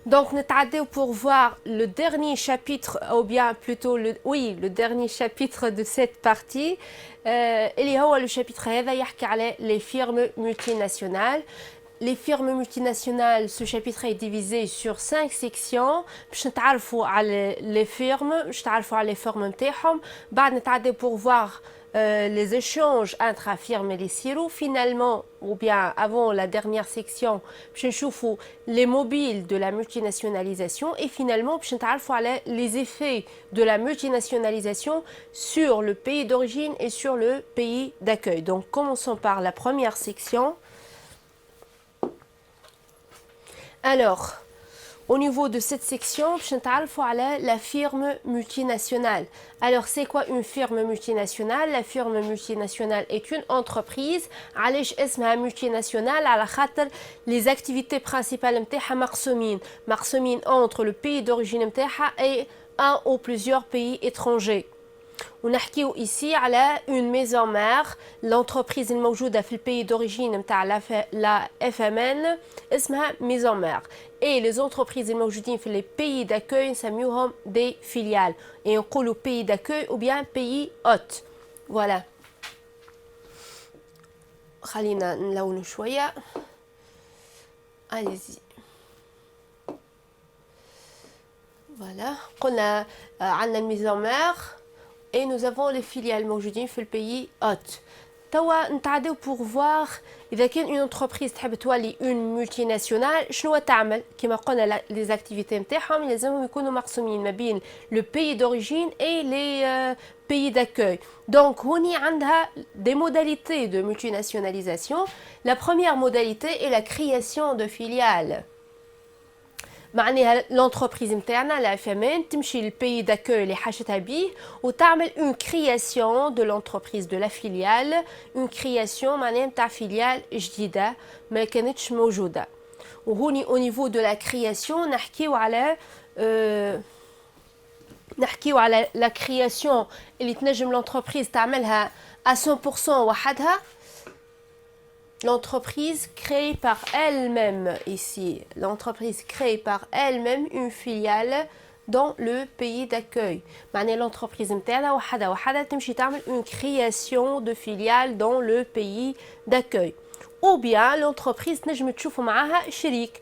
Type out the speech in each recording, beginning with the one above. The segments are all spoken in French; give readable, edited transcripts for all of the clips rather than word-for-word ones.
Donc, نتعداو pour voir le dernier chapitre, ou bien plutôt le dernier chapitre de cette partie. اللي هو le chapitre هذا يحكي على les firmes multinationales. Les firmes multinationales, ce chapitre est divisé sur 5 sections. باش نتعرفوا على les firmes, باش نتعرفوا على les formes نتاعهم. بعد نتعداو pour voir les échanges intra-firmes et les siros. Finalement, ou bien avant la dernière section, je نشوفوا les mobiles de la multinationalisation et finalement, je نتعرفوا على les effets de la multinationalisation sur le pays d'origine et sur le pays d'accueil. Donc, commençons par la première section. Alors, au niveau de cette section, je vais la firme multinationale. Alors, c'est quoi une firme multinationale? La firme multinationale est une entreprise. علاش اسمها multinationale؟ على خاطر les activités principales نتاعها مقسومين entre le pays d'origine نتاعها et un ou plusieurs pays étrangers. ونحكيو ici على une maison mère. L'entreprise الموجودة في البي d'origine نتاع la FMN اسمها maison mère. Et les entreprises الموجودين في les pays d'accueil نسميوهم des filiales. Et نقولوا pays d'accueil ou bien pays hôte. Voilà. خلينا نلونو شوية. Allez-y. Voilà. قلنا عندنا الميزون mère. Et nous avons les filiales موجودين في البيي hôte. توا نتعداو pour voir إذا كان une entreprise تحب تولي une multinationale شنو تعمل؟ كما قلنا les activités نتاعهم لازمهم يكونوا مقسومين ما بين le pays d'origine et les pays d'accueil. Donc هوني عندها des modalités de multinationalisation. La première modalité est la création de filiales. معناها l'entreprise نتاعنا la FMN تمشي للبي d'accueil اللي حاجتها بيه وتعمل une création de l'entreprise de la filiale, une création معناها نتاع فيليال جديدة ما كانتش موجودة. وهوني au niveau de la création نحكيو على la création اللي تنجم l'entreprise تعملها à 100% وحدها. L'entreprise crée par elle-même ici, l'entreprise crée par elle-même une filiale dans le pays d'accueil. معناها l'entreprise نتاعنا وحدها تمشي تعمل une création de filiale dans le pays d'accueil. Ou bien l'entreprise تنجم تشوفوا معاها شريك.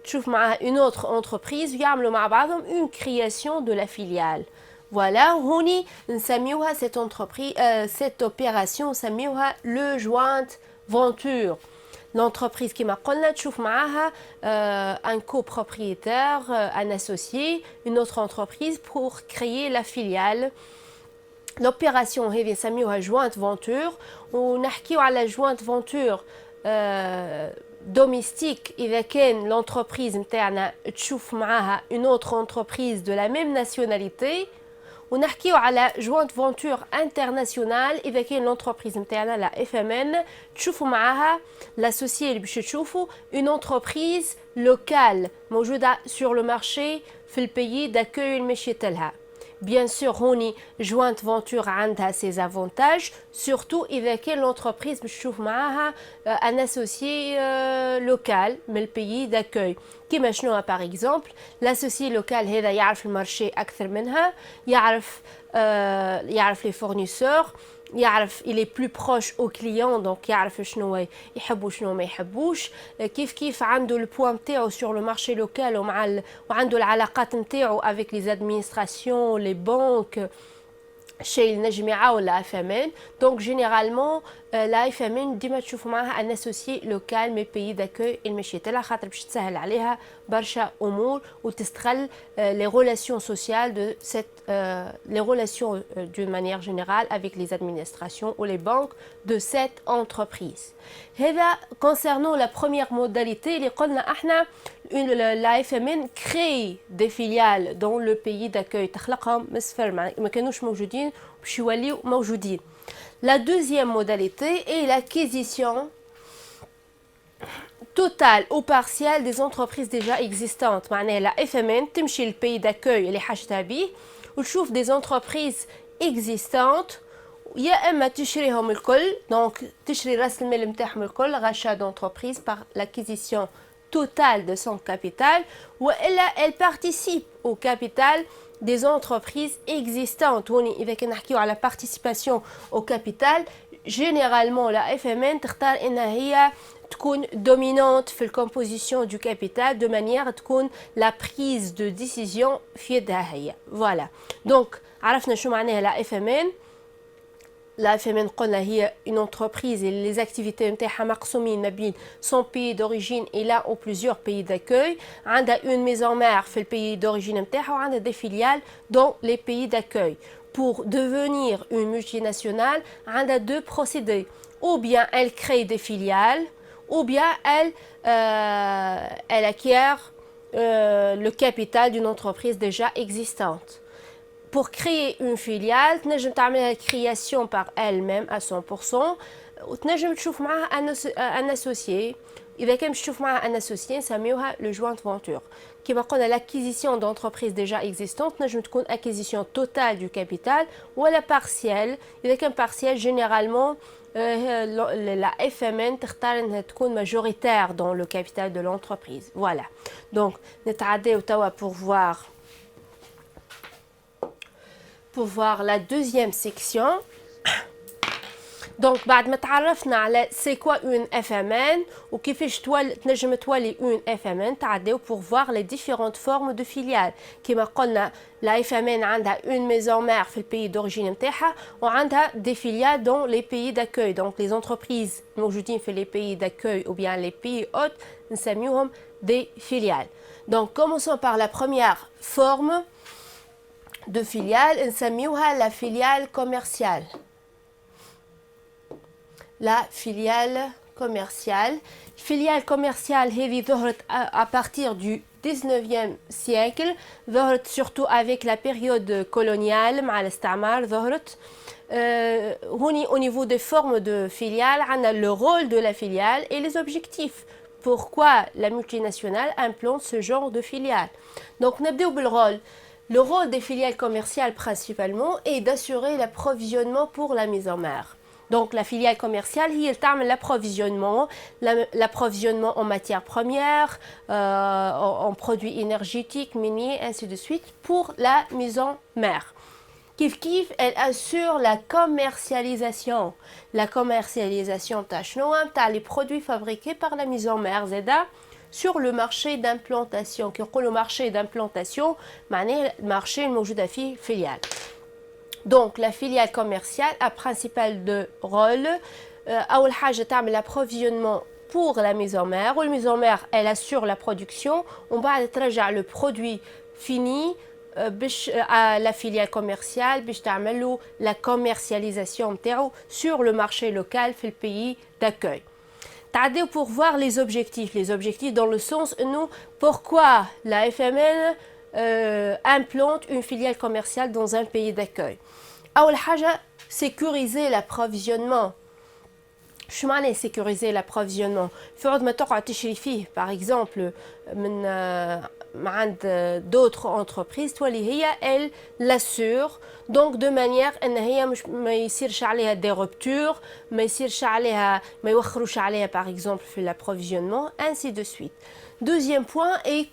تشوف معاها une autre entreprise يعملوا مع بعضهم une création de la filiale. Voilà, هوني نسميوها cette entreprise, cette opération نسميوها le joint venture. L'entreprise qui m'a قلنا تشوف معاها un copropriétaire, un associé, une autre entreprise pour créer la filiale. L'opération هذه نسميوها joint venture. ونحكيو على joint venture domestique إذا كان l'entreprise نتاعنا تشوف معاها une autre entreprise de la même nationalité. ونحكيو على joint venture internationale إذا كان l'entreprise نتاعنا la FMN تشوفوا معاها l'associé اللي باش تشوفوا une entreprise locale موجودة sur le marché في البيي d'accueil اللي مشيت لها. Bien sûr, هوني joint venture عندها ses avantages, surtout إذا كان l'entreprise باش تشوف معاها un associé local من البيي d'accueil. كيما شنو par exemple l'associé local هذا يعرف المارشي أكثر منها، يعرف les fournisseurs، يعرف il est plus proche aux clients donc يعرف شنو يحبوا شنو ما يحبوش، كيف عنده البوان نتاعو sur le marché local وعنده العلاقات نتاعو avec les administrations les banques chez النجم يعاون la FMN. Donc généralement la FMN ديما تشوف معها un associé local من pays d'accueil اللي مشيت لها خاطر باش تسهل عليها برشا امور وتستغل les relations sociales de les relations d'une manière générale avec les administrations ou les banques de cette entreprise. هذا concernant la première modalité اللي قلنا احنا la FMN crée des filiales dans le pays d'accueil تخلقهم من الصفر ما كانوش موجودين باش يوليو موجودين. La deuxième modalité est l'acquisition totale ou partielle des entreprises déjà existantes. معناها la FMN تمشي للبي d'accueil اللي حاجتها بيه وتشوف des entreprises existantes يا اما تشريهم الكل دونك تشري راس المال نتاعهم الكل rachat d'entreprise par l'acquisition total de son capital, ou elle participe au capital des entreprises existantes. إذا كنا نحكيو على participation au capital, généralement la FMN تختار إنها هي تكون dominante في الcomposition du capital de manière تكون la prise de décision في يدها هي. Voilà. Donc عرفنا شو معناها la FMN. La FMN قلنا هي une entreprise et les activités نتاعها مقسومين ما بين son pays d'origine et là ou plusieurs pays d'accueil. عندها une maison mère في le pays d'origine نتاعها وعندها des filiales dans les pays d'accueil. Pour devenir une multinationale, عندها deux procédés. Ou bien elle crée des filiales, ou bien elle acquiert le capital d'une entreprise déjà existante. Pour créer une filiale, تنجم تعملها la création par elle-même à 100%. وتنجم تشوف معها un associé. إذا كان تشوف معها un associé نسميوها le joint venture. كما قلنا l'acquisition d'entreprise déjà existante تنجم تكون acquisition totale du capital ولا partielle. إذا كان partielle généralement la FMN تختار انها تكون majoritaire dans le capital de l'entreprise. Voilà. Donc نتعداو توا pour voir la deuxième section. Donc بعد ما تعرفنا على c'est quoi une FMN وكيفاش تنجم تولي une FMN تعداو pour voir les différentes formes de filiales. كما قلنا la FMN عندها une maison mère في البيي d'origine نتاعها وعندها des filiales dans les pays d'accueil. Donc les entreprises موجودين في les pays d'accueil ou bien les pays hôtes نسميوهم des filiales. Donc commençons par la première forme de filiale نسميوها la filiale commerciale. La filiale commerciale. Filiale commerciale هذه ظهرت à partir du 19e siècle, ظهرت surtout avec la période coloniale مع الاستعمار ظهرت. هوني au niveau des formes de filiale, on a le rôle de la filiale et les objectifs. Pourquoi la multinationale implante ce genre de filiale? Donc نبداو بالrôle. Le rôle des filiales commerciales principalement est d'assurer l'approvisionnement pour la mise en mer. Donc la filiale commerciale, il تعمل l'approvisionnement en matières premières, en produits énergétiques, miniers, ainsi de suite, pour la mise en mer. Kif kif, elle assure la commercialisation. La commercialisation t'as les produits fabriqués par la mise en mer, zeda, sur le marché d'implantation. Qui le marché d'implantation, le marché الموجودة فيه filiale. Donc la filiale commerciale a principal de rôle. أول حاجة تعمل l'approvisionnement pour la mise en mer. La mise en mer, elle assure la production. On va ترجع le produit fini à la filiale commerciale باش تعمل la commercialisation نتاعو sur le marché local في le pays d'accueil. T'as pour voir les objectifs. Les objectifs dans le sens nous pourquoi la FMN implante une filiale commerciale dans un pays d'accueil. أول حاجة sécuriser l'approvisionnement. شو معناه sécuriser l'approvisionnement؟ في عوض ما تقعد تشري فيه par exemple من عند d'autres entreprises تولي هي elle l'assure donc de manière ان هي مش ما يصيرش عليها des ruptures ما يصيرش عليها ما يوخروش عليها par exemple في l'approvisionnement ainsi de suite. Deuxième point est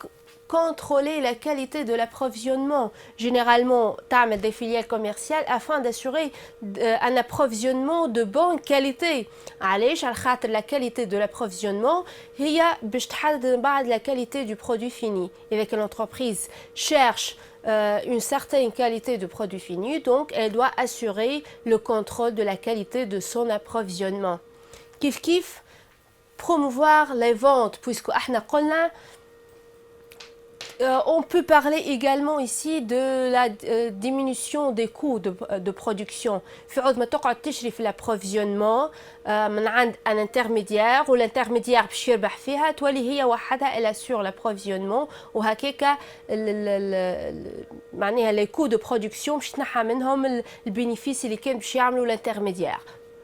contrôler la qualité de l'approvisionnement. Généralement, تعمل des filiales commerciales afin d'assurer un approvisionnement de bonne qualité. علاش؟ على خاطر la qualité de l'approvisionnement هي باش تحدد بعد la qualité du produit fini. Et que l'entreprise cherche une certaine qualité de produit fini, donc elle doit assurer le contrôle de la qualité de son approvisionnement. Kif kif, promouvoir les ventes, puisque احنا قلنا on peut parler également ici de la diminution des coûts de production. في عوض ما تقعد تشري في l'approvisionnement من عند un intermédiaire و l'intermédiaire باش يربح فيها تولي هي وحدها elle assure l'approvisionnement وهكاكا معناها les coûts de production باش تنحى منهم البينيفيس اللي كان باش يعملوا l'intermédiaire.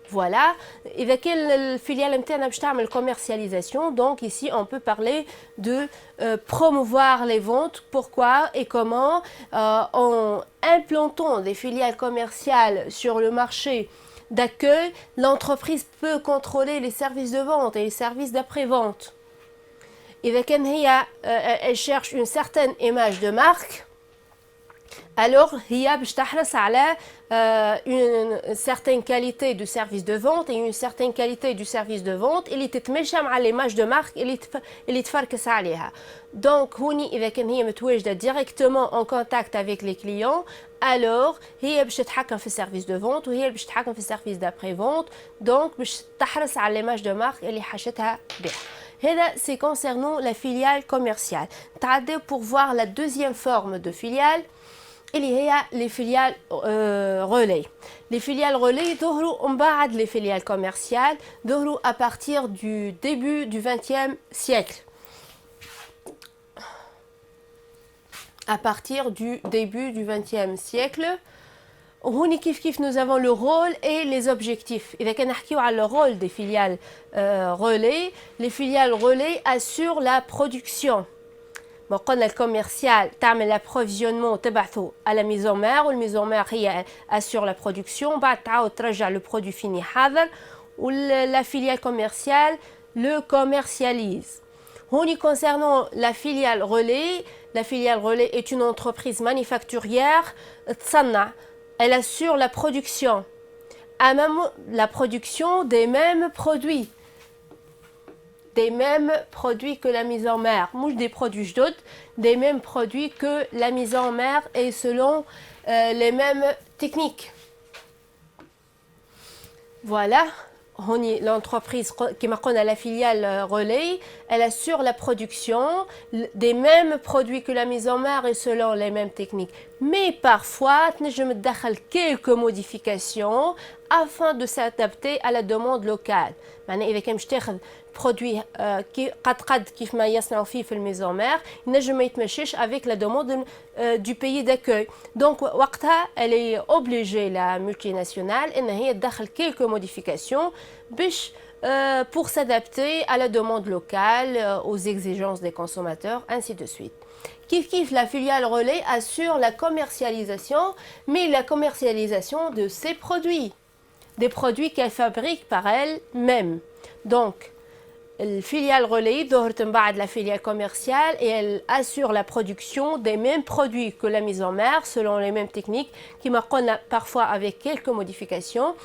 Voilà, إذا كان الفiliale نتاعنا باش تعمل commercialisation, donc ici on peut parler de promouvoir les ventes. Pourquoi et comment? En implantant des filiales commerciales sur le marché d'accueil, l'entreprise peut contrôler les services de vente et les services d'après-vente. إذا كان هي elle cherche une certaine image de marque, alors هي باش تحرص على une certaine qualité du service de vente et une certaine qualité du service de vente اللي تتماشى مع l'image de marque اللي تفركس عليها. Donc هوني إذا كان هي متواجدة directement en contact avec les clients, alors هي باش تتحكم في السيرفيس دو فونت وهي باش تتحكم في السيرفيس دابري فونت، دونك باش تحرص على l'image de marque اللي حاجتها بها. هذا c'est concernant la filiale commerciale. نتعداو pour voir la deuxième forme de filiale اللي هي les filiales relais. Les filiales relais ظهروا من بعد les filiales commerciales، ظهروا à partir du début du XXe siècle. À partir du début du XXe siècle. هوني كيف nous avons le rôle et les objectifs. إذا كان نحكيو على le rôle des filiales relais, les filiales relais assurent la production. Bon, قلنا الكوميرسيال تعمل l'approvisionnement تبعثه à la mise en mer والmise en mer هي assure la production، بعد تعاود ترجع le produit fini حاضر la filiale commerciale le commercialise. هوني concernant la filiale relais est une entreprise manufacturière تصنع. Elle assure la production des mêmes produits que la mise en mer, مش des produits جدد, des mêmes produits que la mise en mer et selon les mêmes techniques. Voilà. L'entreprise qui m'a la filiale relais, elle assure la production des mêmes produits que la mise en mer et selon les mêmes techniques. Mais parfois, je me donne quelques modifications afin de s'adapter à la demande locale. إذا كان باش تاخذ برودوي قد كيف ما يصنعوا فيه في الميزون مير ينجم ما يتمشيش avec la demande du pays d'accueil. Donc وقتها elle est obligée la multinationale ان هي تدخل quelques modifications باش pour s'adapter à la demande locale, aux exigences des consommateurs, ainsi de suite. Kif la filiale relais assure la commercialisation, mais la commercialisation de ses produits, des produits qu'elle fabrique par elle-même. Donc, la filiale relais ظهرت من بعد la filiale commerciale et elle assure la production des mêmes produits que la mise en mer selon les mêmes techniques qui marquent parfois avec quelques modifications.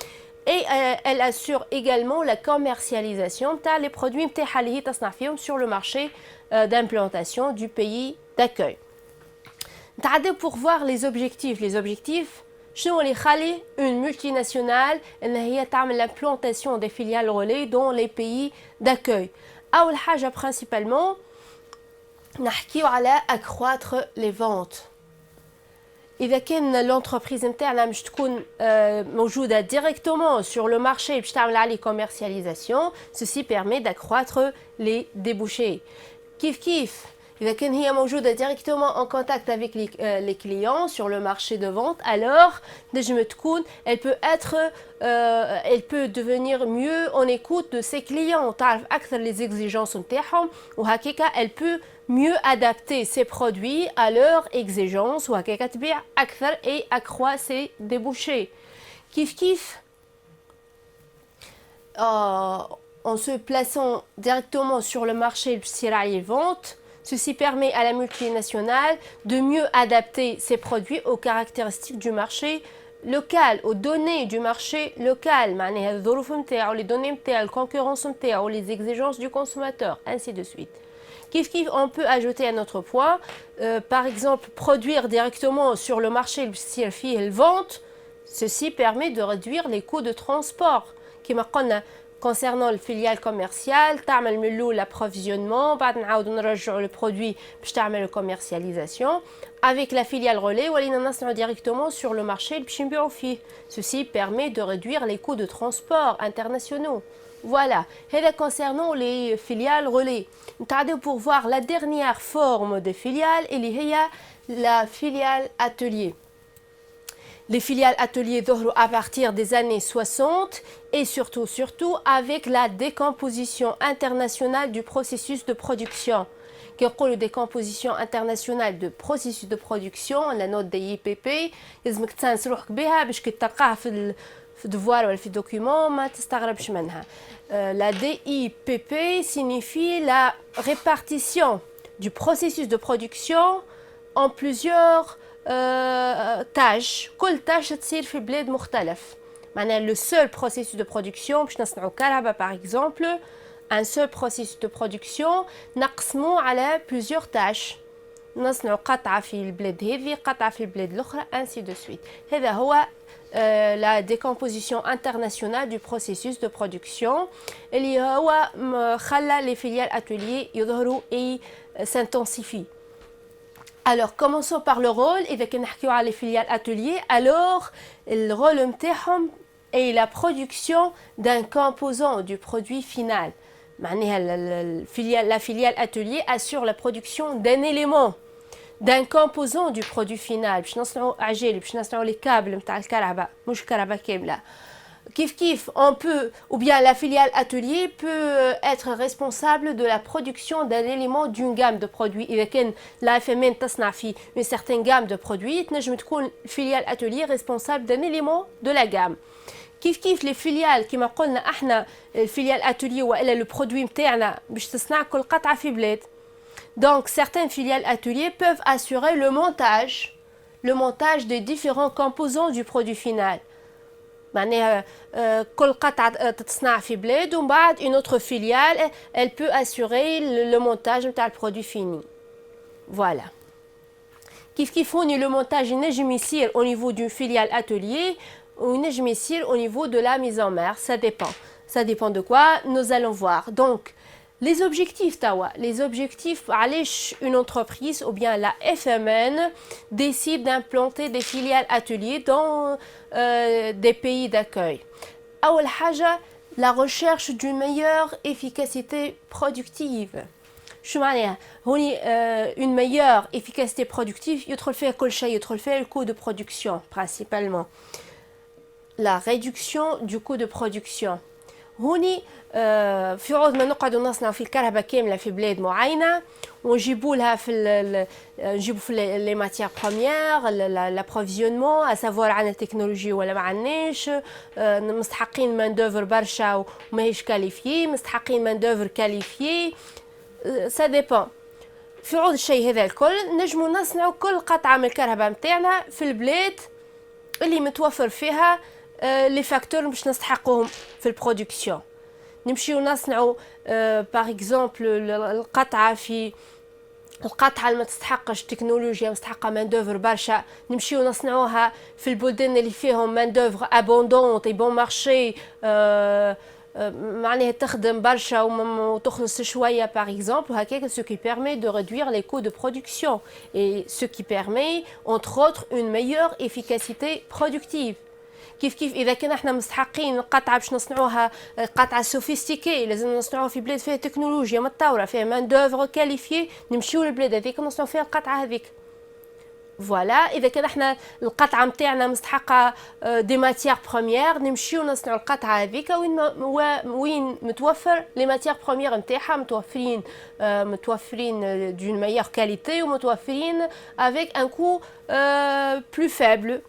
Et elle assure également la commercialisation des produits اللي هي تصنع فيهم sur le marché d'implantation du pays d'accueil. نتعداو pour voir les objectifs. Les objectifs شنو اللي يخلي une multinationale ان هي تعمل l'implantation des filiales relais dans les pays d'accueil. أول حاجة principalement نحكيو على accroître les ventes. إذا كان l'entreprise نتاعنا مش تكون موجودة directement sur le marché باش تعمل عليه commercialisation, ceci permet d'accroître les débouchés. كيف إذا كان هي موجودة directement en contact avec les clients sur le marché de vente, alors نجم تكون elle peut devenir mieux en écoute de ses clients, تعرف أكثر les exigences نتاعهم وهكاكا elle peut mieux adapter ses produits à leurs exigences وهكاكا تبيع أكثر et accroît ses débouchés. كيف en se plaçant directement sur le marché السلعي vente, ceci permet à la multinationale de mieux adapter ses produits aux caractéristiques du marché local, aux données du marché local, معناها الظروف نتاعو, les données نتاعو, الconcurrence نتاعو, les exigences du consommateur, ainsi de suite. Kif, on peut ajouter un autre point, par exemple, produire directement sur le marché le vente, ceci permet de réduire les coûts de transport. Concernant le filiale commerciale, تعمل من الأول l'approvisionnement, بعد نعاود نرجعوا le produit باش تعمل commercialisation. Avec la filiale relais, ولينا نصنعوا directement sur le marché باش نبيعوا فيه. Ceci permet de réduire les coûts de transport internationaux. Voilà, et concernant les filiales relais, نتعداو pour voir la dernière forme de filiale اللي هي la filiale atelier. Les filiales ateliers ظهروا à partir des années 60 et surtout avec la décomposition internationale du processus de production. كيقولوا décomposition internationale de processus de production, la note des IPP, لازمك تسانس روحك بها باش كي تلقاها في devoir ولا في document ما تستغربش منها. La DIPP signifie la répartition du processus de production en plusieurs tâches. كل tâche تصير في بلاد مختلف. معناها le seul processus de production باش نصنعوا كهرباء par exemple, un seul processus de production نقسموه على plusieurs tâches. نصنعوا قطعة في البلاد هذه، قطعة في البلاد الأخرى، ainsi de suite. هذا هو la décomposition internationale du processus de production اللي هو خلى les filiales ateliers يظهروا et s'intensifient. Alors commençons par le rôle. إذا كنا نحكيو على les filiales ateliers, alors le rôle نتاعهم est la production d'un composant du produit final. معناها la filiale atelier assure la production d'un élément, d'un composant du produit final. باش نصنعوا عجالي، باش نصنعوا les câbles نتاع الكهرباء، مش كهرباء كاملة. Kif, on peut, ou bien la filiale atelier peut être responsable de la production d'un élément d'une gamme de produits. إذا كان la FMN تصنع في une certaine gamme de produits، تنجم تكون filiale atelier responsable d'un élément de la gamme. كيف les filiales كما قلنا احنا الفيليال atelier والا le produit نتاعنا باش تصنع كل قطعة في بلاد. Donc certaines filiales ateliers peuvent assurer le montage des différents composants du produit final. معناها كل قطعة تتصنع في بلاد ومن بعد une autre filiale elle peut assurer le montage نتاع البرودوي فيني. Voilà. كيف هوني le montage ينجم يصير au niveau d'une filiale atelier ou ينجم يصير au niveau de la mise en mer, ça dépend. Ça dépend de quoi, nous allons voir. Donc les objectifs tawa, les objectifs علاش une entreprise ou bien la FMN décide d'implanter des filiales ateliers dans des pays d'accueil. أول حاجة la recherche d'une meilleure efficacité productive. شو معناها؟ هوني une meilleure efficacité productive يدخل فيها كل شيء، يدخل فيها le coût de production principalement. La réduction du coût de production. هوني في عوض ما نقعدوا نصنعوا في الكهرباء كامله في بلاد معينه ونجيبوا لها نجيبوا في لي ماتيير بروميير لابروفيزيونمون اسافوار عندنا تكنولوجي ولا ما عندناش، مستحقين مان دوفر برشا وماهيش كاليفيي، مستحقين مان دوفر كاليفيي، سا ديبون. في عوض الشيء هذا الكل نجموا نصنعوا كل قطعه من الكهرباء نتاعنا في البلاد اللي متوفر فيها لي فاكتور باش نستحقوهم في البرودكسيون. نمشيو نصنعوا باغ اكزومبل القطعه اللي ما تستحقش تكنولوجيا، مستحقه مان دوفر برشا، نمشيو نصنعوها في البلدان اللي فيهم مان دوفر ابوندونت اي بون مارشي، معناها تخدم برشا وتخلص شويه باغ اكزومبل هكاك، ce qui permet de réduire les coûts de production et ce qui permet entre autres une meilleure efficacité productive. كيف إذا كنا احنا مستحقين قطعة باش نصنعوها قطعة سوفيستيكي، لازم نصنعوها في بلاد فيها تكنولوجيا متطورة، فيها مان دوفر كاليفيي، نمشيو للبلاد هذيك نصنعوا فيها القطعة هذيك. فوالا. إذا كان احنا القطعة متاعنا مستحقة دي ماتيير بروميير، نمشيو نصنعوا القطعة هذيك وين متوفر لي ماتيير بروميير نتاعها، متوفرين دون ميور كاليتي ومتوفرين avec un coût plus faible.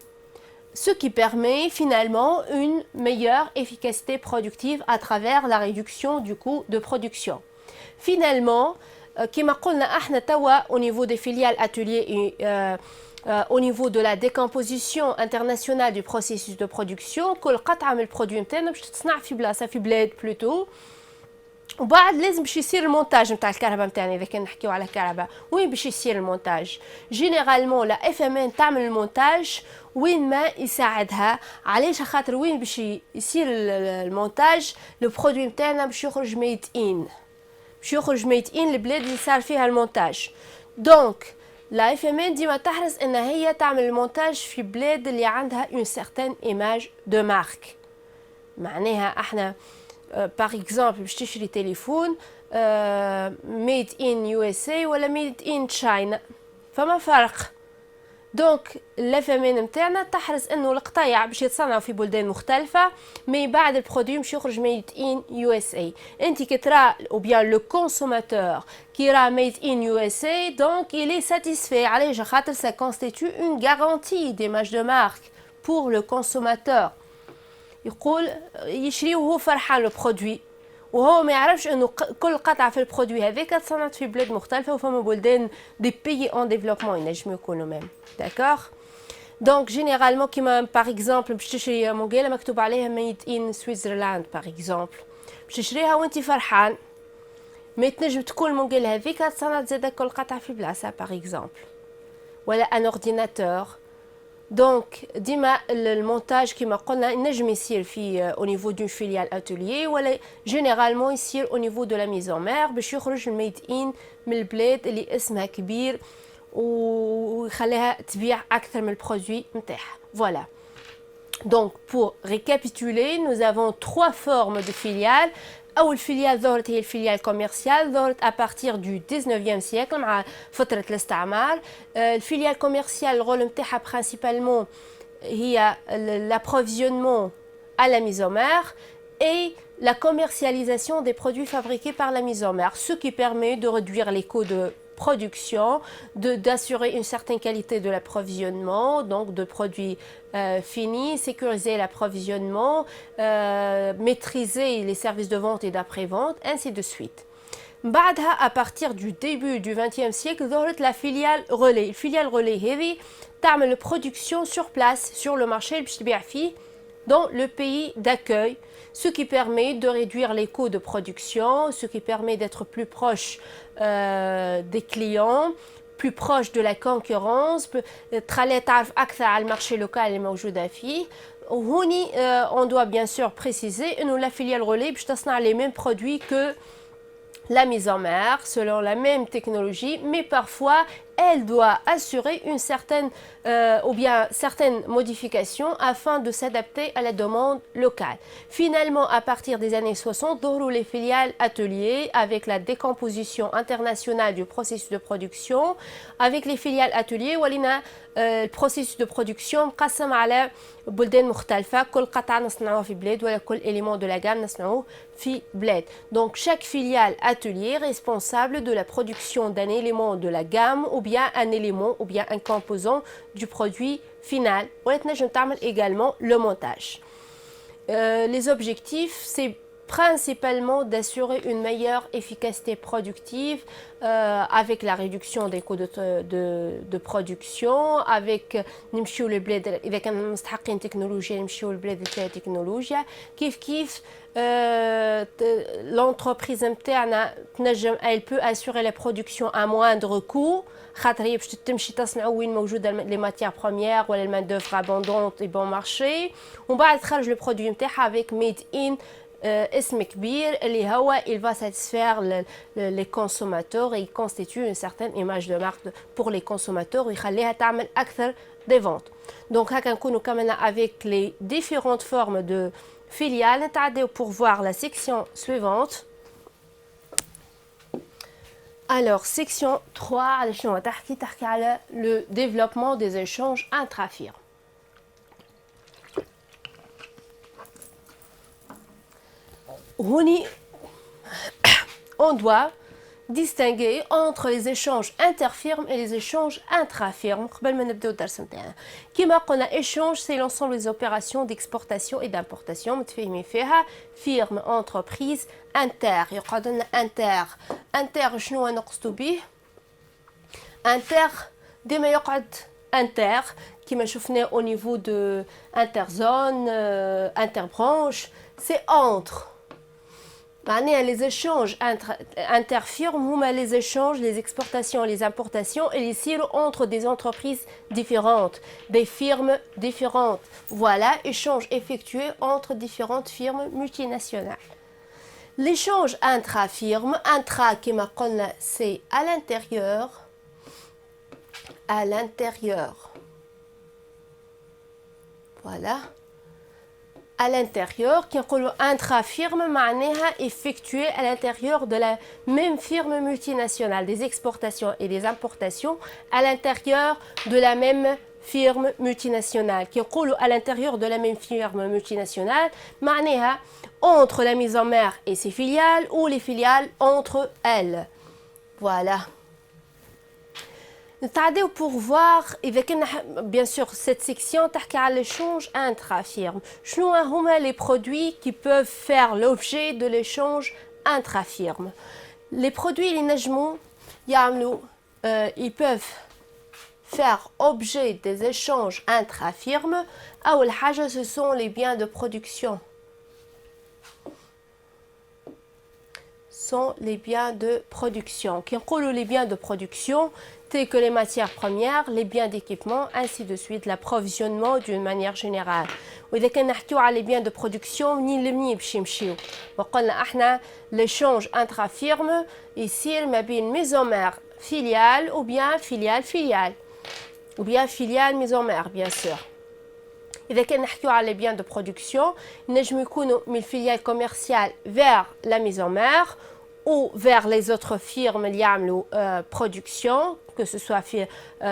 Ce qui permet finalement une meilleure efficacité productive à travers la réduction du coût de production. Finalement, كما قلنا احنا توا au niveau des filiales ateliers et au niveau de la décomposition internationale du processus de production، كل قطعة من البرودوي نتاعنا باش تتصنع في بلاصة في بلاد بلوتو، وبعد لازم باش يصير المونتاج نتاع الكهرباء نتاعنا. اذا كان نحكيو على الكهرباء وين باش يصير المونتاج؟ جينيرالمون لا اف ام ان تعمل المونتاج وين ما يساعدها. علاش؟ خاطر وين باش يصير المونتاج لو برودوي نتاعنا باش يخرج ميد ان، البلاد اللي صار فيها المونتاج. دونك لا اف ام ان ديما تحرص ان هي تعمل المونتاج في بلاد اللي عندها اون سيغتان ايماج دو مارك. معناها احنا باغ اكزومبل باش تشري تليفون ميد ان يو اس اي ولا ميد ان تشاينا، فما فرق. دونك الاف ام ان نتاعنا تحرص انه القطايع باش يتصنعوا في بلدان مختلفه، مي بعد البرودوي باش يخرج ميد ان يو اس اي. انت كي ترى او بيان لو كونسوماتور كي راه ميد ان يو اس اي، دونك il est satisfait. علاش؟ خاطر ça constitue une garantie d'image de marque pour le consommateur. يقول يشري وهو فرحان لو برودوي وهو ما يعرفش انه كل قطعه في البرودوي هذاك تصنعت في بلاد مختلفه وفما بلدان دي بيي اون ديفلوبمون ينجموا يكونوا ميم داكوغ. دونك جينيرالمون كيما باغ اكزومبل باش تشري مونغيلا مكتوب عليها ميد ان سويسرلاند باغ اكزومبل، باش تشريها وانت فرحان، ما تنجم تكون المونغيلا هذيك تصنعت زاده كل قطعه في بلاصه باغ اكزومبل، ولا ان اورديناتور. دونك ديما المونتاج كما قلنا ينجم يصير في او نيفو دون فيليال اتوليي ولا جينيرالمون يصير او نيفو دو لا ميزون مير باش يخرج الميد ان من البلاد اللي اسمها كبير ويخليها تبيع اكثر من البرودوي نتاعها. فوالا. Donc pour récapituler, nous avons trois formes de filiales. أول فيليال ظهرت هي الفيليال كوميرسيال، ظهرت à partir du 19e siècle مع فترة الاستعمار. الفيليال كوميرسيال الرول نتاعها principalement هي l'approvisionnement à la mise en mer et la commercialisation des produits fabriqués par la mise en mer, ce qui permet de réduire les coûts de production, d'assurer une certaine qualité de l'approvisionnement, donc de produits finis, sécuriser l'approvisionnement, maîtriser les services de vente et d'après-vente, ainsi de suite. بعدها à partir du début du XXe siècle ظهرت la filiale relais. الفيليال relais هذه تعمل production sur place sur le marché باش تبيع فيه dans le pays d'accueil, ce qui permet de réduire les coûts de production, ce qui permet d'être plus proche des clients, plus proche de la concurrence, تخليها تعرف أكثر على المارشي لوكال اللي موجودة فيه. وهوني on doit bien sûr préciser إنه la filiale relais باش تصنع les mêmes produits que la mise en mer selon la même technologie, mais parfois elle doit assurer une certaine ou bien certaines modifications afin de s'adapter à la demande locale. Finalement, à partir des années 60, ظهروا les filiales ateliers avec la décomposition internationale du processus de production. Avec les filiales ateliers, ولينا البروسيس دو برودكسيون مقسم على بلدان مختلفة، كل قطعة نصنعوها في بلاد ولا كل élément de la gamme نصنعوه في بلاد. Donc chaque filiale atelier est responsable de la production d'un élément de la gamme ou bien un élément ou bien un composant du produit final. ولا تنجم تعمل également le montage. Les objectifs, c'est principalement d'assurer une meilleure efficacité productive avec la réduction des coûts de production, avec نمشيو للبلاد إذا كان مستحقين تكنولوجيا نمشيو للبلاد اللي فيها تكنولوجيا. كيف l'entreprise نتاعنا تنجم elle peut assurer la production à moindre coût خاطر هي باش تمشي تصنع وين موجوده لي ماتيير بروميير ولا المان دوفر ابوندونت اي بون مارشي، ومن بعد تخرج لو برودوي نتاعها افيك ميد ان اسم كبير اللي هو il va satisfaire les consommateurs et il constitue une certaine image de marque pour les consommateurs ويخليها تعمل أكثر des ventes. Donc هكا نكونوا كملنا avec les différentes formes de filiales. نتعداو pour voir la section suivante. Alors section 3 على شنو تحكي على le développement des échanges intra-firmes. هوني on doit distinguer entre les échanges interfirmes et les échanges intra-firmes. قبل ما نبداو الدرس نتاعنا كيما قلنا échange c'est l'ensemble des opérations d'exportation et d'importation متفاهمين فيها firme entreprise inter يقعد لنا inter شنو نقصدو به inter ديما يقعد inter كيما شفنا au niveau de interzone interbranche c'est entre les échanges interfirmes, les échanges, les exportations, les importations et les silos entre des entreprises différentes, des firmes différentes. Voilà, échanges effectués entre différentes firmes multinationales. L'échange intra-firme, intra, c'est à l'intérieur, voilà. À l'intérieur, qui est intra-firme, معناها effectué à l'intérieur de la même firme multinationale, des exportations et des importations à l'intérieur de la même firme multinationale. Qui est à l'intérieur de la même firme multinationale, معناها entre la mise en mer et ses filiales ou les filiales entre elles. Voilà. نتعداو pour voir إذا كنا bien sûr cette section تحكي على l'échange intra-firme. شنو هما les produits qui peuvent faire l'objet de l'échange intra-firme. Les produits اللي نجمو يعملوا ils peuvent faire objet des échanges intra-firmes. أول حاجة ce sont les biens de production. Sont les biens de production. Qui incluent les biens de production tels que les matières premières, les biens d'équipement, ainsi de suite, l'approvisionnement d'une manière générale. وإذا كان نحكيو على les biens de production منين لمنين باش يمشيو. وقلنا احنا l'échange intra-firme يصير ما بين maison mère filiale ou bien filiale ou bien filiale maison mère bien sûr. إذا كان نحكيو على les biens de production نجم يكونوا من الفiliale commerciale vers la maison mère ou vers les autres firmes اللي يعملوا production, que ce soit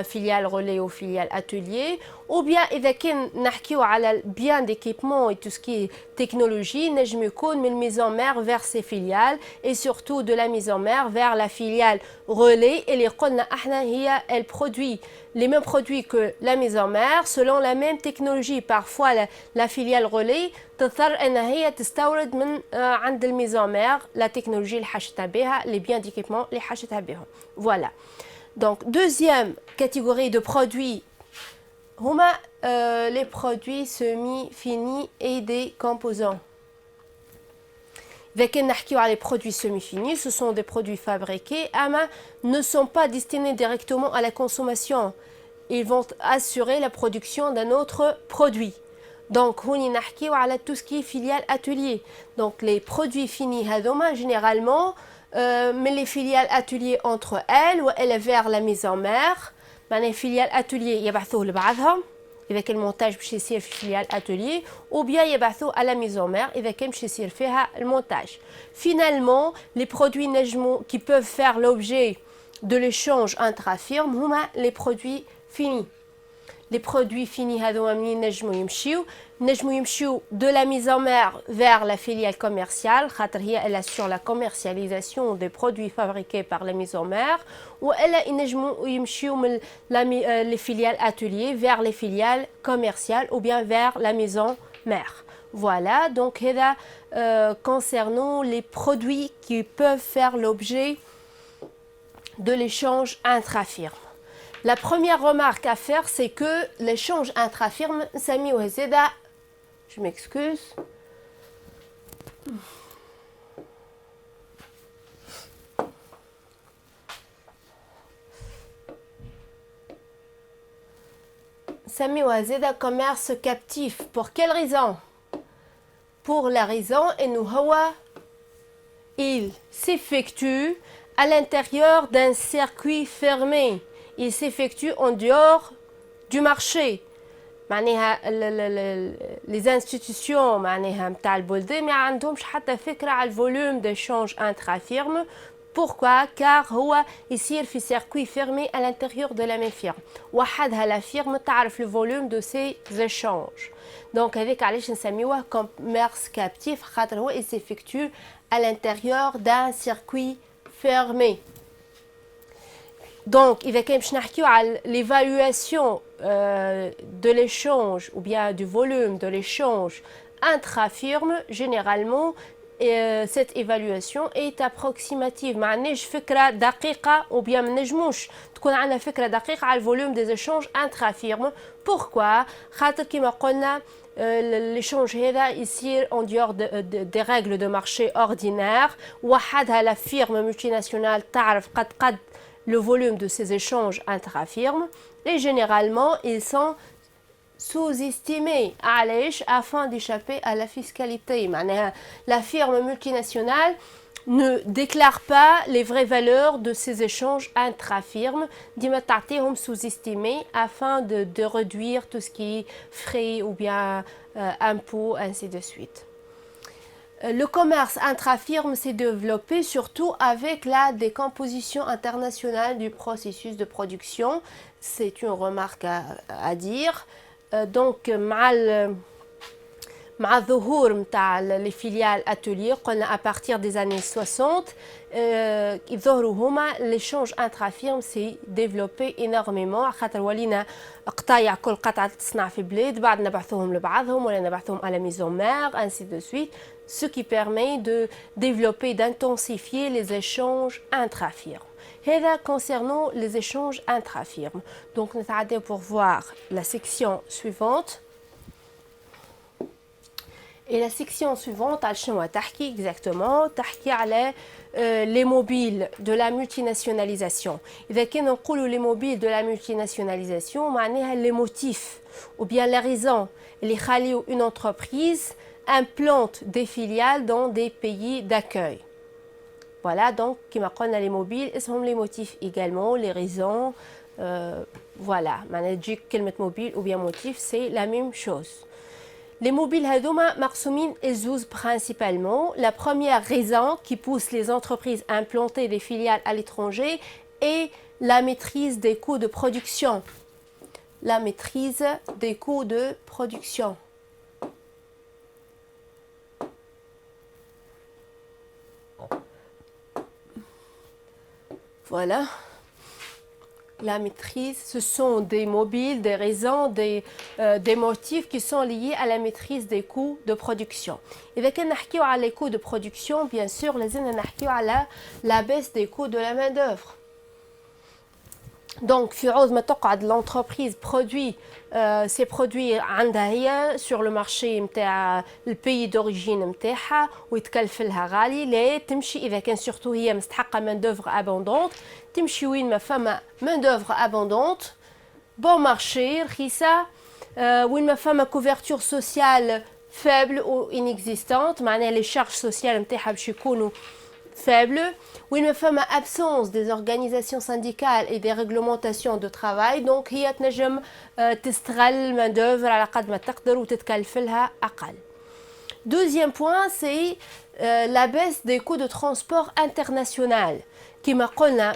filiale relais ou filiale atelier, ou bien إذا كان نحكيو على bien d'équipement et tout ce qui est technologie نجم يكون من maison mère vers ses filiales et surtout de la maison mère vers la filiale relais اللي قلنا احنا هي elle produit les mêmes produits que la maison mère selon la même technologie. Parfois la filiale relais تضطر انها هي تستورد من عند الميزون مير la technologie اللي حاجتها بها les biens d'équipement اللي حاجتها بهم. Voilà. Donc deuxième catégorie de produits هما les produits semi-finis et des composants. إذا كنا نحكيو على les produits semi-finis, ce sont des produits fabriqués mais ne sont pas destinés directement à la consommation. Ils vont assurer la production d'un autre produit. Donc هوني نحكيو على tout ce qui est filiale atelier. Donc les produits finis هذوما généralement mais les filiales atelier entre elles وإلا vers la maison mère. معناها filiale atelier يبعثوه لبعضهم إذا كان المونتاج باش يصير في فيليال اتوليي ou bien يبعثوه à la maison mère إذا كان باش يصير فيها المونتاج. Finalement, les produits نجمو qui peuvent faire l'objet de l'échange intra-firme هما les produits finis. Les produits finis هذوما منين نجمو يمشيو de la maison mère vers la filiale commerciale خاطر هي elle assure la commercialisation des produits fabriqués par la maison mère وإلا ينجمو يمشيو من les filiales ateliers vers les filiales commerciales ou bien vers la maison mère. Voilà, donc هذا concernant les produits qui peuvent faire l'objet de l'échange intra-firme. La première remarque à faire, c'est que l'échange intra-firme, نسميوه زادا je m'excuse. نسميوه زادا commerce captif. Pour quelle raison? Pour la raison إنه هو il s'effectue à l'intérieur d'un circuit fermé. Il s'effectue en dehors du marché. معناها les institutions معناها نتاع البلدان ما عندهمش حتى فكرة على الفوليوم d'échange intra-firme. Pourquoi? Car هو يصير في circuit fermé à l'intérieur de la même firme. وحدها la firme تعرف le volume de ces échanges. Donc هذيك علاش نسميوه commerce captif خاطر هو il s'effectue à l'intérieur d'un circuit fermé. Donc, إذا كان باش نحكيو على l'évaluation de l'échange ou bien du volume de l'échange intra-firme, généralement, cette évaluation est approximative. ما عندناش فكرة دقيقة ou bien ما نجموش تكون عندنا فكرة دقيقة على الvolume des échanges intra-firmes. Pourquoi? خاطر كما قلنا l'échange هذا يصير en dehors des règles de marché ordinaires. وحدها la firme multinationale تعرف قد le volume de ces échanges intra-firmes et généralement ils sont sous-estimés afin d'échapper à la fiscalité. La firme multinationale ne déclare pas les vraies valeurs de ces échanges intra-firmes, sous-estimés afin de réduire tout ce qui est frais ou bien impôts, ainsi de suite. Le commerce intra-firme s'est développé surtout avec la décomposition internationale du processus de production. C'est une remarque à dire. Donc, مع مع الظهور نتاع لي فيليال اتولير قلنا à partir des années 60 يظهروا هما l'échange intra-firme s'est développé énormément خاطر ولينا قطايع كل قطعة تصنع في بلاد بعد نبعثوهم لبعضهم ولا نبعثوهم à la maison mère ainsi de suite ce qui permet de développer d'intensifier les échanges intra-firmes. هذا concernant les échanges intra-firmes. Donc نتعدى pour voir la section suivante. Et la section suivante, شنو تحكي exactement تحكي على les mobiles de la multinationalisation. إذا كنا نقولوا les mobiles de la multinationalisation معناها les motifs ou bien les raisons اللي يخليوا une entreprise implante des filiales dans des pays d'accueil. Voilà, donc كما قلنا les mobiles اسمهم les motifs également, les raisons. Voilà, معناها تجيك كلمة mobile ou bien motif, c'est la même chose. Les mobiles هذوما مقسومين الزوز principalement. La première raison qui pousse les entreprises à implanter des filiales à l'étranger est la maîtrise des coûts de production. La maîtrise des coûts de production. Voilà. La maîtrise, ce sont des mobiles, des raisons, des motifs qui sont liés à la maîtrise des coûts de production. إذا كان نحكيو على les coûts de production, bien sûr, لازمنا نحكيو على la baisse des coûts de la main-d'œuvre. Donc, في عوض ما تقعد l'entreprise produit ces produits عندها هي sur le marché نتاع البي d'origine نتاعها ويتكلف لها غالي، لا تمشي إذا كان surtout هي مستحقة main d'œuvre abondante تمشي وين ما فما main d'œuvre abondante bon marché رخيصة وين ما فما couverture sociale faible ou inexistante معناها les charges sociales نتاعها باش يكونوا faible, وين ما فما absence des organisations syndicales et des réglementations de travail, donc هي تنجم تستغل main d'œuvre على قد ما تقدر وتتكلف لها أقل. Deuxième point, c'est la baisse des coûts de transport international. كما قلنا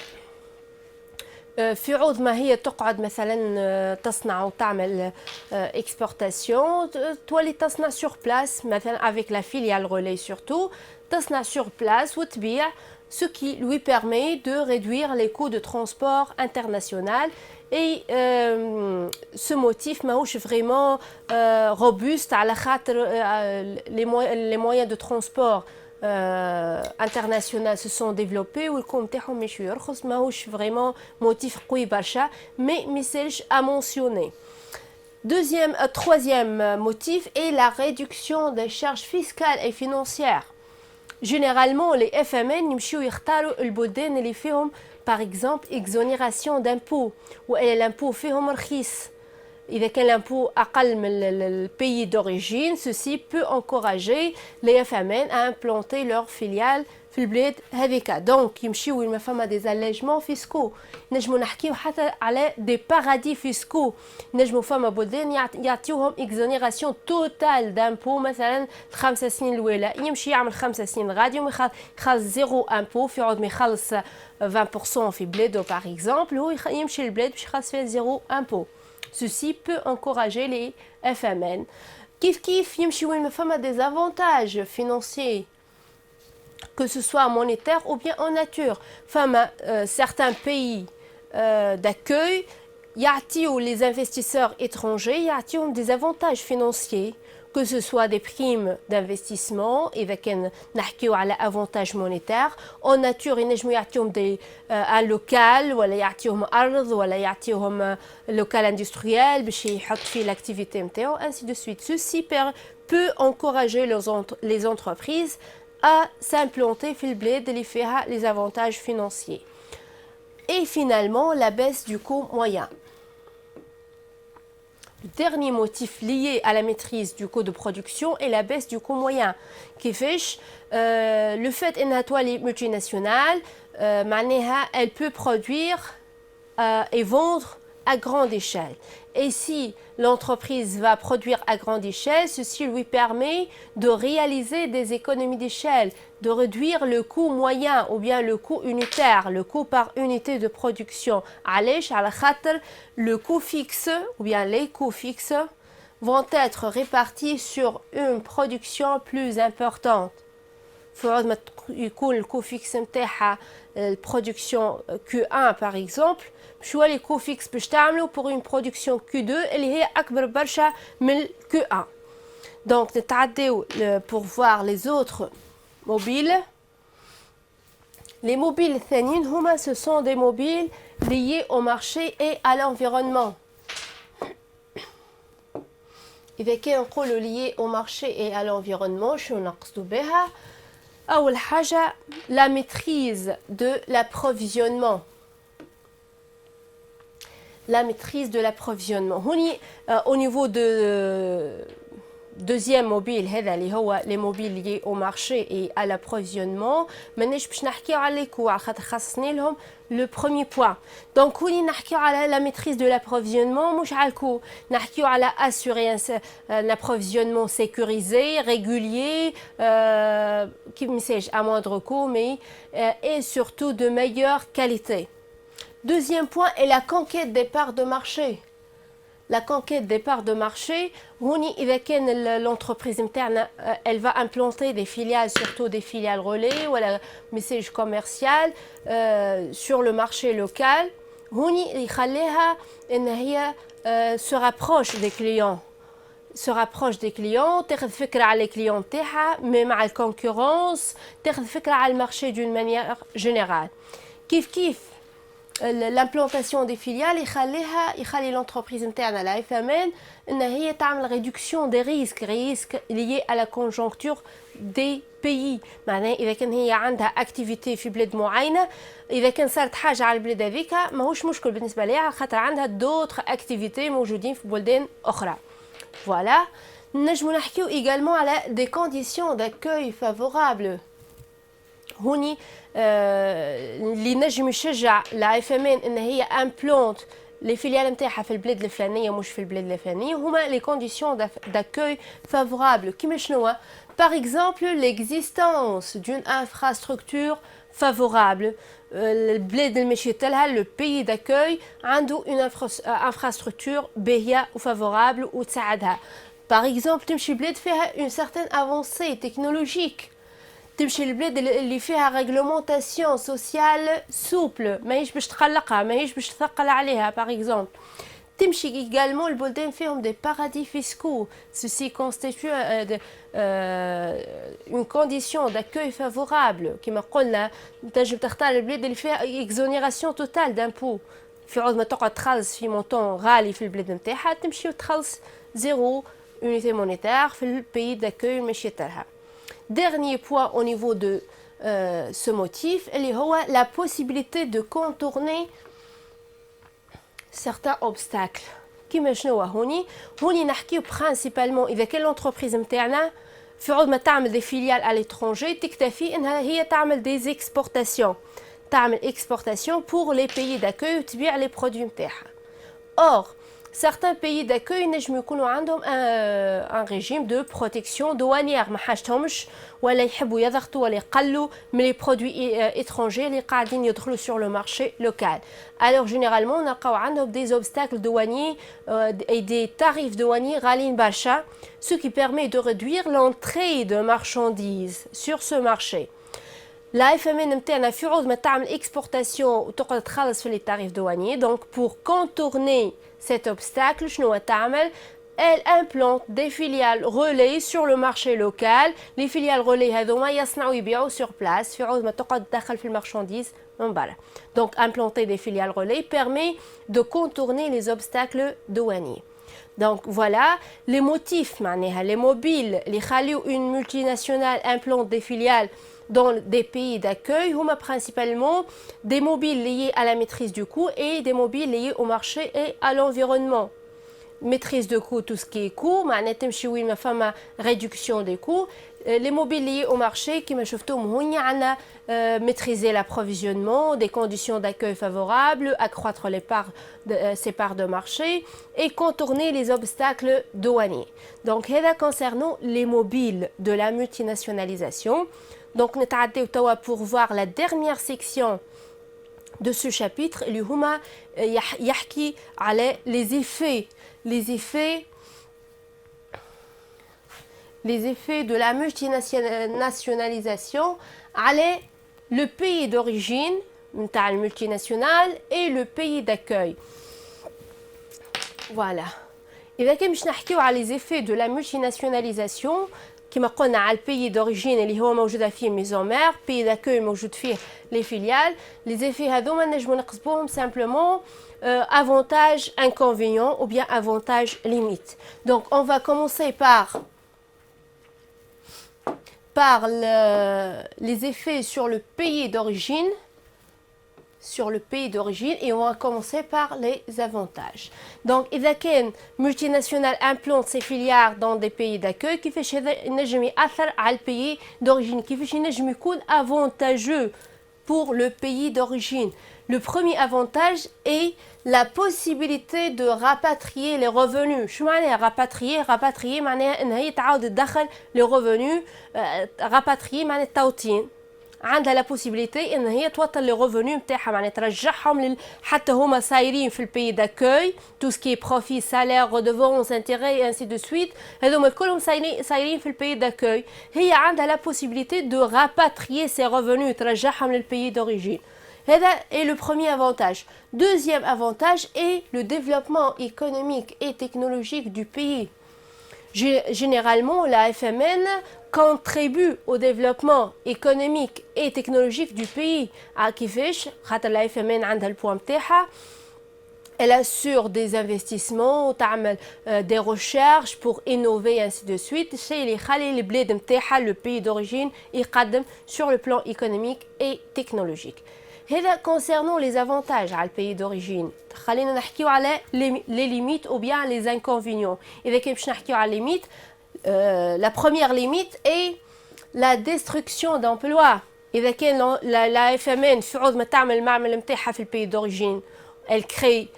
في عوض ما هي تقعد مثلا تصنع وتعمل exportation تولي تصنع sur place مثلا avec la filiale relais surtout تصنع sur place وتبيع ce qui lui permet de réduire les coûts de transport international et ce motif ماهوش vraiment robuste على خاطر les moyens de transport international se sont développés والكم نتاعهم مش يرخص ماهوش vraiment motif قوي برشا mais ميسالش à mentionner. Troisième motif est la réduction des charges fiscales et financières. Généralement les FMN يمشيو يختاروا البلدان اللي فيهم par exemple exonération d'impôts وإلا l'impôt فيهم رخيص. إذا كان l'impôt أقل من le pays d'origine, ceci peut encourager les FMN à implanter leurs filiales في البلاد هذيك. Donc يمشيو وين ما فما des allègements fiscaux. نجمو نحكيو حتى على des paradis fiscaux. نجمو فما بلدان يعطيوهم exonération totale d'impôt مثلا 5 سنين الأولى. يمشي يعمل 5 سنين غادي يخلص زيرو impôt في عوض ما يخلص 20% في بلاده par exemple. هو يمشي للبلاد باش يخلص فيها زيرو impôt. Ceci peut encourager les FMN. Kif yimshi win fama des avantages financiers, que ce soit monétaire ou bien en nature. Fama certains pays d'accueil, ya'tiou les investisseurs étrangers, ya'tiou des avantages financiers, que ce soit des primes d'investissement, إذا كان نحكيو على avantage monétaire, en nature ينجمو يعطيهم un local ولا يعطيهم أرض ولا يعطيهم local industriel باش يحط فيه l'activité نتاعو, ainsi de suite. Ceci peut encourager les entreprises à s'implanter في البلاد اللي فيها les avantages financiers. Et finalement, la baisse du coût moyen. Le dernier motif lié à la maîtrise du coût de production est la baisse du coût moyen. كيفاش le fait انها تولي multinationale معناها elle peut produire et vendre à grande échelle. Et si l'entreprise va produire à grande échelle, ceci lui permet de réaliser des économies d'échelle, de réduire le coût moyen ou bien le coût unitaire, le coût par unité de production. علاش على خاطر le coût fixe ou bien les coûts fixes vont être répartis sur une production plus importante. فعود ما يكون الكو فيكس نتاعها البرودكسيون Q1 par exemple شو لي كو فيكس باش تعملوا pour une production Q2 اللي هي أكبر برشا من Q1. Donc نتعداو pour voir les autres mobiles. Les mobiles الثانيين هما ce sont des mobiles liés au marché et à l'environnement. إذا كان نقولوا liés au marché et à l'environnement شنو نقصدوا بها؟ أول حاجة la maîtrise de l'approvisionnement. La maîtrise de l'approvisionnement. هوني au niveau de deuxième mobile هذا اللي هو les mobiles liés au marché et à l'approvisionnement مانيش باش نحكيو على les coûts خاطر خصني لهم le premier point. Donc هوني نحكيو على la maîtrise de l'approvisionnement مش على الكو نحكيو على assurer un approvisionnement sécurisé, régulier, qui message à moindre coût mais et surtout de meilleure qualité. Deuxième point est la conquête des parts de marché. La conquête des parts de marché, إذا كان l'entreprise interne, elle va implanter des filiales, surtout des filiales relais ou un message commercial sur le marché local. يخليها إن هي se rapproche des clients. Se rapproche des clients, تاخذ فكرة على les clients تاعها, mais مع الكونكورنس, تاخذ فكرة على le marché d'une manière générale. كيف l'implantation des filiales يخلي l'entreprise interne à la FMN ان هي تعمل réduction des risques liés à la conjoncture des pays. معناه اذا كان هي عندها activité في بلاد معينه اذا كان صارت حاجه على البلاد هذيك ماهوش مشكل بالنسبه ليها خاطر عندها d'autres activités موجودين في بلدان اخرى. Voilà. نجمو نحكيو également على des conditions d'accueil favorables. هوني اللي نجم يشجع لا اف ام ان ان هي امبلونت لي فيليال نتاعها في البلاد الفلانيه مش في البلاد الفلانيه هما لي كونديسيون داكوي فافورابل كيما شنو باغ اكزومبل ليكزيستانس دون انفراستركتور فافورابل البلاد اللي مشيت لها لو بيي داكوي عنده اون انفراستركتور باهيه وفافورابل وتساعدها باغ اكزومبل تمشي بلاد فيها اون سيرتين افونسي تكنولوجيك تمشي البلاد اللي فيها ريغلومونطاسيون سوسيال سوبل ماهيش باش تقلقها ماهيش باش تثقل عليها باغ اكزومبل تمشي également البلدان فيهم دي باراديس فيسكو ceci constitue une condition d'accueil favorable كما قلنا تنجم تختار البلاد اللي فيها exonération totale d'impôt في عوض ما تقعد تخلص في مونطون غالي في البلاد نتاعها تمشي وتخلص زيرو unité monétaire في البيي d'accueil مشيت لها. Dernier point au niveau de ce motif, la possibilité de contourner certains obstacles. كيما شنو هوني نحكيو principalement إذا كان l'entreprise نتاعنا في عوض ما تعمل des filiales à l'étranger تكتفي إنها هي تعمل des exportations. تعمل exportation pour les pays d'accueil وتبيع les produits نتاعها. Or, certains pays d'accueil نجم يكونوا عندهم un régime de protection douanière ما حاجتهمش ولا يحبوا يضغطوا ولا يقلوا من les produits étrangers اللي قاعدين يدخلوا sur le marché local. Alors généralement نلقاو عندهم des obstacles douaniers et des tarifs douaniers غاليين برشا ce qui permet de réduire l'entrée de marchandises sur ce marché. La FMN نتاعنا في عوض ما تعمل exportation وتقعد تخلص في les tarifs douaniers donc pour contourner cet obstacle شنو تعمل elle implante des filiales relais sur le marché local les filiales relais هذوما يصنعوا يبيعوا sur place في عوض ما تقعد تدخل في المارشانديز من برا donc implanter des filiales relais permet de contourner les obstacles douaniers. Donc voilà les motifs معناها les mobiles اللي خليو une multinationale implante des filiales dans des pays d'accueil, huma principalement des mobiles liés à la maîtrise du coût et des mobiles liés au marché et à l'environnement. Maîtrise de coût, tout ce qui est coût, réduction des coûts. Les mobiles liés au marché, qui maîtriser l'approvisionnement, des conditions d'accueil favorables, accroître ces parts de marché et contourner les obstacles douaniers. Donc, concernant les mobiles de la multinationalisation. Donc, نتعداو توا pour voir la dernière section de ce chapitre اللي هما يحكي على les effets les effets de la multinationalisation على le pays d'origine نتاع المultinationale et le pays d'accueil. Voilà. إذا كان باش نحكيو على les effets de la multinationalisation كما قلنا على البيي d'origine اللي هو موجودة فيه ميزون مير، بيي d'accueil موجود فيه les filiales، les effets هذوما نجمو نقسموهم simplement avantages, inconvénients ou bien avantages, limites. Donc on va commencer par les effets sur le pays d'origine, et on va commencer par les avantages. Donc إذا كان multinational implante ses filiales dans des pays d'accueil كيفاش هذا ينجم يأثر على البيي d'origine، كيفاش ينجم يكون avantageux pour le pays d'origine. Le premier avantage est la possibilité de rapatrier les revenus. شو معناها rapatrier معناها ان هي تعاود تدخل les revenus. rapatrier معناها التوطين، عندها la possibilité ان هي توصل les revenus نتاعها، معناها ترجعهم حتى هما صايرين في البي d'accueil، tout ce qui est profit, salaire, redevance, intérêt et ainsi de suite، هذوما كلهم صايرين في البي d'accueil. هي عندها la possibilité de rapatrier ces revenus، ترجعهم للبي d'origine. C'est le premier avantage. Deuxième avantage est le développement économique et technologique du pays. Généralement, la FMN contribue au développement économique et technologique du pays. كيفاش؟ خاطر la FMN عندها البوان نتاعها، elle assure des investissements وتعمل des recherches pour innover ainsi de suite. الشيء اللي يخلي البلاد نتاعها le pays d'origine يقدم sur le plan économique et technologique. هذا concernant les avantages على البيي d'origine. خلينا نحكيو على les limites ou bien les inconvénients. إذا كان باش نحكيو على limites، la première limite est la destruction d'emplois. إذا كان la FMN في عوض ما تعمل المعمل نتاعها في البيي d'origine، elle crée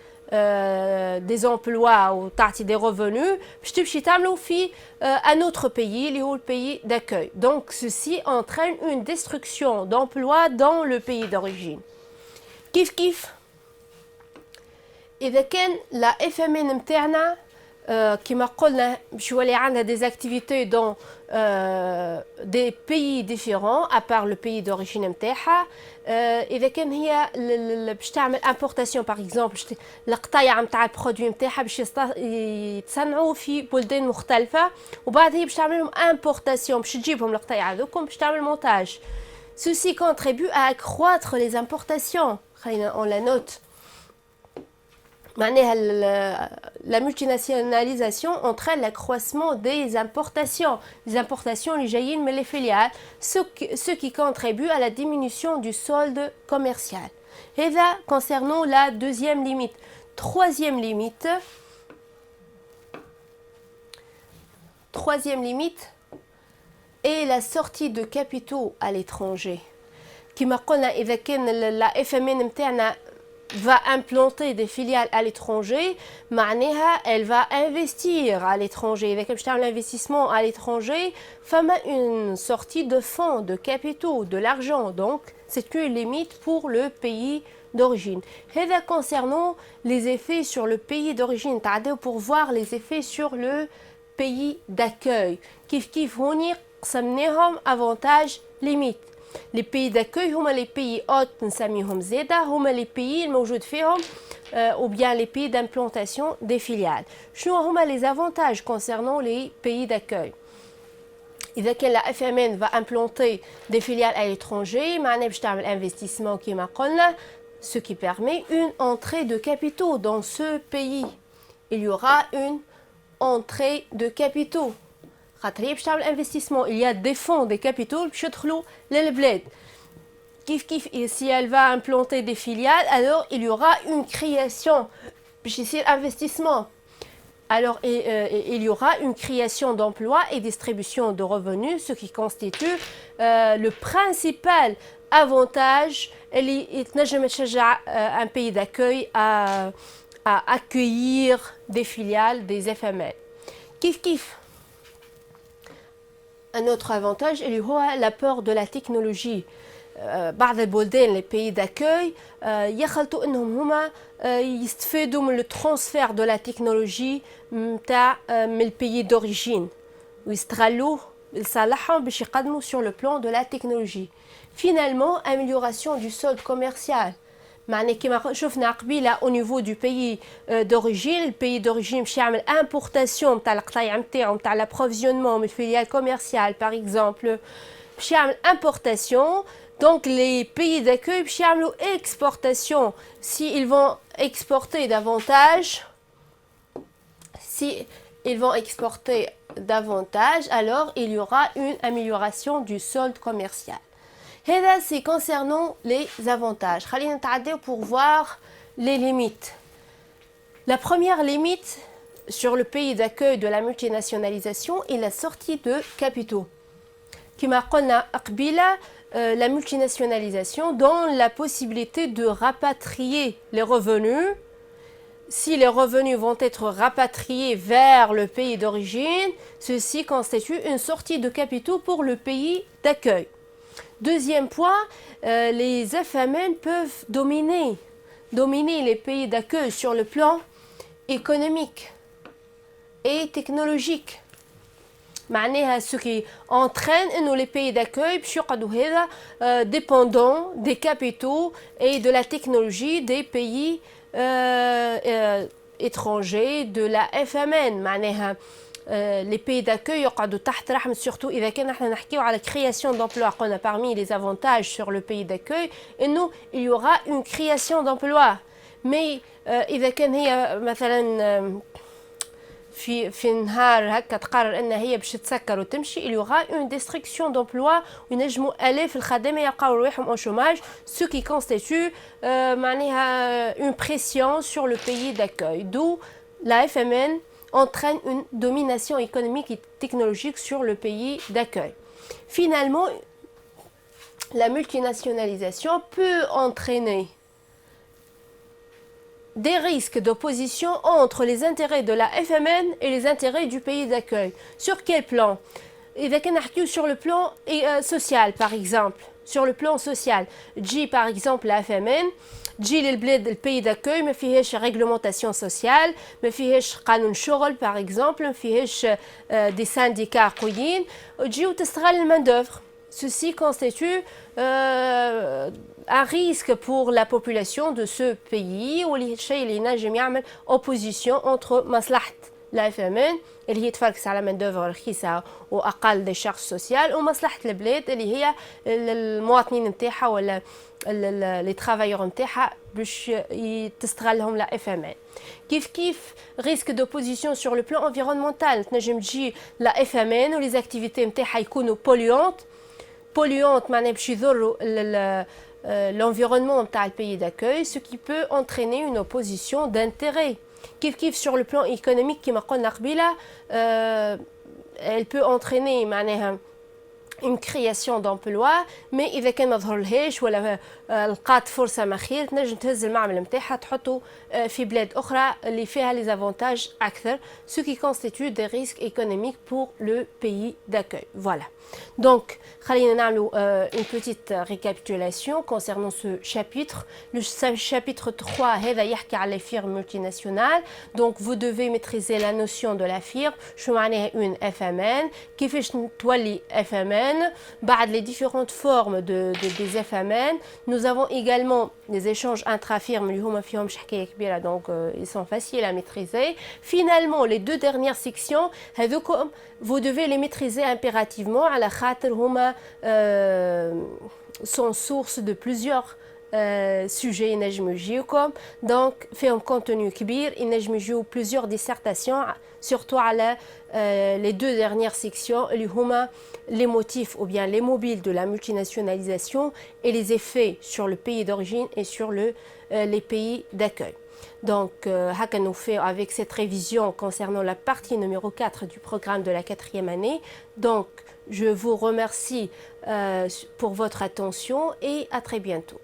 des emplois ou تعطي des revenus باش تمشي تعملوا في un autre pays اللي هو le pays d'accueil. Donc ceci entraîne une destruction d'emplois dans le pays d'origine. كيف إذا كان la FMN نتاعنا كما قلنا باش يولي عندها des activités dans des pays différents à part le pays d'origine نتاعها. إذا كان هي باش تعمل importation par exemple، القطايع نتاع البرودوي نتاعها باش يتصنعوا في بلدان مختلفة، وبعد هي باش تعمل لهم importation باش تجيبهم القطايع هذوكم باش تعمل montage. Ceci contribue à accroître les importations. خلينا on la note. La multinationalisation entraîne l'accroissement des importations. Les importations, les jaïnes, mais les filiales, ce qui contribue à la diminution du solde commercial. Et là, concernant la deuxième limite. Troisième limite est la sortie de capitaux à l'étranger. كما قلنا إذا كان la FMN نتاعنا va implanter des filiales à l'étranger، معناها elle va investir à l'étranger. إذا كان باش تعمل investissement à l'étranger، فما une sortie de fonds, de capitaux, de l'argent. Donc c'est une limite pour le pays d'origine. هذا concernant les effets sur le pays d'origine. تعداو pour voir les effets sur le pays d'accueil. كيف هوني قسمناهم avantages limites. Les pays d'accueil هما les pays hôtes نسميهم زادا، هما les pays الموجود فيهم ou bien les pays d'implantation des filiales. شنو هما les avantages concernant les pays d'accueil؟ إذا كان la FMN va implanter des filiales à l'étranger، معناها باش تعمل investissement كما قلنا، ce qui permet une entrée de capitaux dans ce pays. Il y aura une entrée de capitaux. خاطر هي باش تعمل investissement، il y a des fonds, des capitaux باش يدخلوا للبلاد. كيف si elle va implanter des filiales، alors il y aura une création باش يصير investissement. Alors il y aura une création d'emplois et distribution de revenus, ce qui constitue le principal avantage اللي تنجم تشجع un pays d'accueil à accueillir des filiales des FMN. كيف Un autre avantage اللي هو l'apport de la technologie. بعض البلدان les pays d'accueil يخلطوا انهم هما يستفادوا من le transfert de la technologie نتاع من البيي d'origine. ويستغلوه لصالحهم باش يقدموا sur le plan de la technologie. Finalement, amélioration du solde commercial. معناه كيما شفنا قبيله au niveau du pays d'origine, le pays d'origine باش يعمل importation نتاع القطايع نتاعو نتاع l'approvisionnement من الفiliale commerciale par exemple, باش يعمل importation. Donc les pays d'accueil باش يعملوا exportation. Si ils vont exporter davantage, alors il y aura une amélioration du solde commercial. Et là, c'est concernant les avantages. خلينا نتعداو pour voir les limites. La première limite sur le pays d'accueil de la multinationalisation est la sortie de capitaux. كما قلنا قبيلة, la multinationalisation donne la possibilité de rapatrier les revenus. Si les revenus vont être rapatriés vers le pays d'origine, ceci constitue une sortie de capitaux pour le pays d'accueil. Deuxième point, les FMN peuvent dominer les pays d'accueil sur le plan économique et technologique. معناها ce qui entraîne que les pays d'accueil باش يقعدوا هذا dépendants des capitaux et de la technologie des pays étrangers de la FMN. معناها les pays d'accueil يقعدوا تحت رحمة, surtout إذا كان احنا نحكيو على création d'emplois. قلنا parmi les avantages sur le pays d'accueil إنه il y aura une création d'emplois. Mais إذا كان هي مثلا في نهار هكا تقرر ان هي باش تسكر وتمشي, il y aura une destruction d'emplois وينجموا الاف الخدامه يلقاو رواحهم au chômage, ce qui constitue معناها une pression sur le pays d'accueil. D'où la FMN entraîne une domination économique et technologique sur le pays d'accueil. Finalement, la multinationalisation peut entraîner des risques d'opposition entre les intérêts de la FMN et les intérêts du pays d'accueil. Sur quel plan? إذا كان نحكيو sur le plan social par exemple. Sur le plan social, تجي par exemple la FMN, تجي للبلاد البي d'accueil ما فيهاش réglementation sociale, ما فيهاش قانون شغل par exemple, ما فيهاش des syndicats قويين, وتجي وتستغل الماin d'œuvre. Ceci constitue un risque pour la population de ce pays, والشيء اللي ينجم يعمل opposition entre مصلحة la FMN اللي هي تفركس على main d'œuvre رخيصة وأقل des charges sociales, ومصلحة البلاد اللي هي المواطنين نتاعها ولا les travailleurs نتاعها باش تستغلهم la FMN. كيف risque d'opposition sur le plan environnemental, تنجم تجي la FMN و les activités نتاعها يكونوا polluantes معناها باش يضروا l'environnement نتاع le pays d'accueil, ce qui peut entraîner une opposition d'intérêt. كيف sur le plan économique كما قلنا قبيله, elle peut entraîner معناها une création d'emplois, mais إذا كان ما ظهرلهاش ولا لقات فرصة ما خير تنجم تهز المعمل نتاعها تحطه في بلاد أخرى اللي فيها les avantages أكثر, ce qui constitue des risques économiques pour le pays d'accueil. Voilà. Donc, خلينا نعملوا une petite récapitulation concernant ce chapitre. Le chapitre 3 هذا يحكي على les firmes multinationales. Donc, vous devez maîtriser la notion de la firme. شو معناها une FMN, كيفاش تولي FMN, بعد les différentes formes des FMN. Nous avons également des échanges intra-firmes اللي هما فيهمش حكاية كبيرة, donc ils sont faciles à maîtriser. Finalement, les deux dernières sections, هذوكم vous devez les maîtriser impérativement على خاطر هما sont source de plusieurs sujets ينجموا يجيوكم, donc فيهم contenu كبير ينجموا يجيو plusieurs dissertations, surtout على les deux dernières sections اللي هما les motifs ou bien les mobiles de la multinationalisation et les effets sur le pays d'origine et sur les pays d'accueil. Donc, haka nous fait avec cette révision concernant la partie numéro 4 du programme de la 4e année. Donc, je vous remercie pour votre attention et à très bientôt.